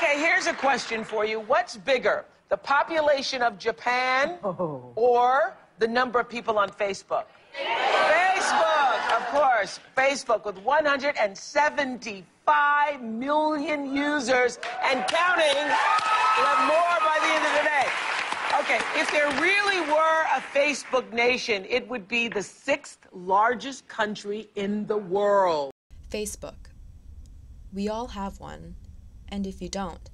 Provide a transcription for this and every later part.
Okay, here's a question for you. What's bigger, the population of Japan or the number of people on Facebook? Facebook, of course. Facebook with 175 million users and counting. We'll have more by the end of the day. Okay, if there really were a Facebook nation, it would be the 6th largest country in the world. Facebook. We all have one, and if you don't,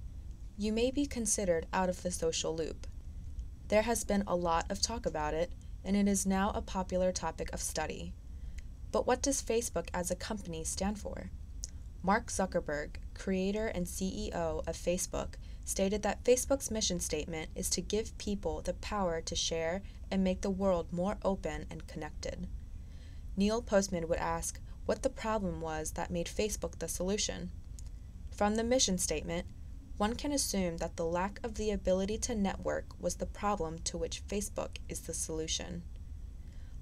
you may be considered out of the social loop. There has been a lot of talk about it, and it is now a popular topic of study. But what does Facebook as a company stand for? Mark Zuckerberg, creator and CEO of Facebook, stated that Facebook's mission statement is to give people the power to share and make the world more open and connected. Neil Postman would ask what the problem was that made Facebook the solution. From the mission statement, one can assume that the lack of the ability to network was the problem to which Facebook is the solution.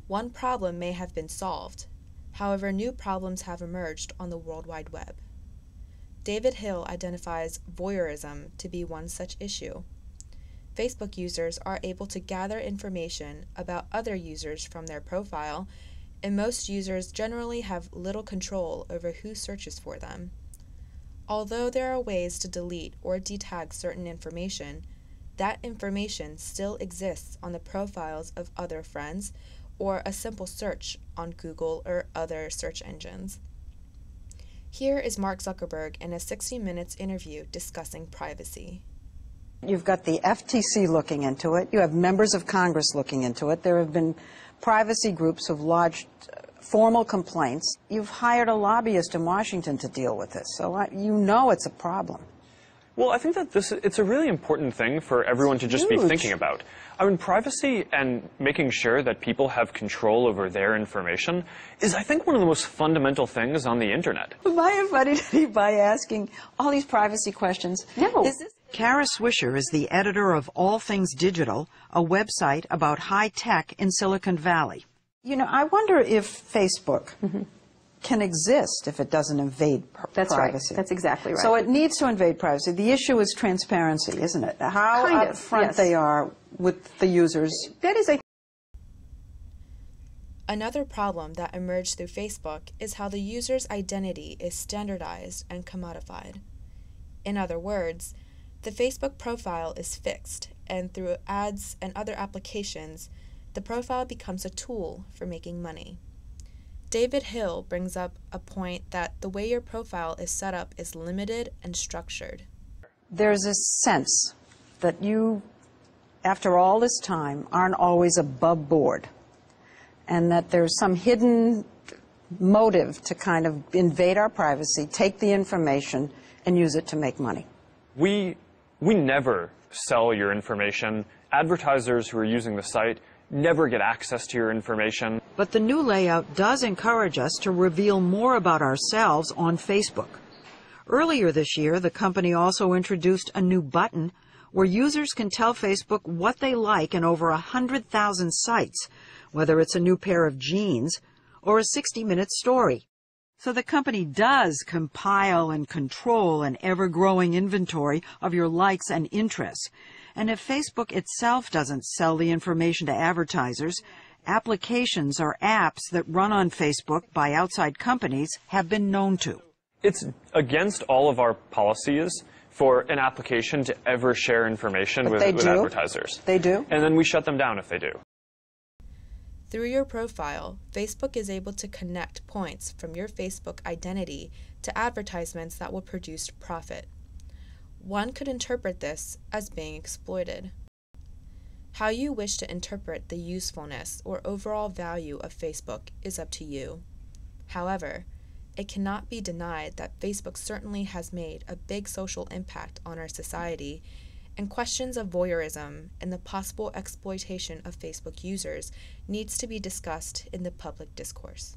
One problem may have been solved. However, new problems have emerged on the World Wide Web. David Hill identifies voyeurism to be one such issue. Facebook users are able to gather information about other users from their profile, and most users generally have little control over who searches for them. Although there are ways to delete or detag certain information, that information still exists on the profiles of other friends or a simple search on Google or other search engines. Here is Mark Zuckerberg in a 60 Minutes interview discussing privacy. You've got the FTC looking into it. You have members of Congress looking into it. There have been privacy groups who've lodged formal complaints. You've hired a lobbyist in Washington to deal with this, so you know it's a problem. Well, I think that it's a really important thing for everyone to just be thinking about. I mean, privacy and making sure that people have control over their information is, I think, one of the most fundamental things on the internet. Am I invited by asking all these privacy questions? No. Kara Swisher is the editor of All Things Digital, a website about high tech in Silicon Valley. You know, I wonder if Facebook can exist if it doesn't invade That's privacy. Right. That's exactly right. So it needs to invade privacy. The issue is transparency, isn't it? How upfront they are with the users. That is Another problem that emerged through Facebook is how the user's identity is standardized and commodified. In other words, the Facebook profile is fixed, and through ads and other applications, the profile becomes a tool for making money. David Hill brings up a point that the way your profile is set up is limited and structured. There's a sense that you, after all this time, aren't always above board, and that there's some hidden motive to kind of invade our privacy, take the information, and use it to make money. We never sell your information. Advertisers who are using the site never get access to your information. But the new layout does encourage us to reveal more about ourselves on Facebook. Earlier this year, the company also introduced a new button where users can tell Facebook what they like in over 100,000 sites, whether it's a new pair of jeans or a 60-minute story. So the company does compile and control an ever-growing inventory of your likes and interests. And if Facebook itself doesn't sell the information to advertisers, applications or apps that run on Facebook by outside companies have been known to. It's against all of our policies for an application to ever share information with advertisers. They do? And then we shut them down if they do. Through your profile, Facebook is able to connect points from your Facebook identity to advertisements that will produce profit. One could interpret this as being exploited. How you wish to interpret the usefulness or overall value of Facebook is up to you. However, it cannot be denied that Facebook certainly has made a big social impact on our society, and questions of voyeurism and the possible exploitation of Facebook users needs to be discussed in the public discourse.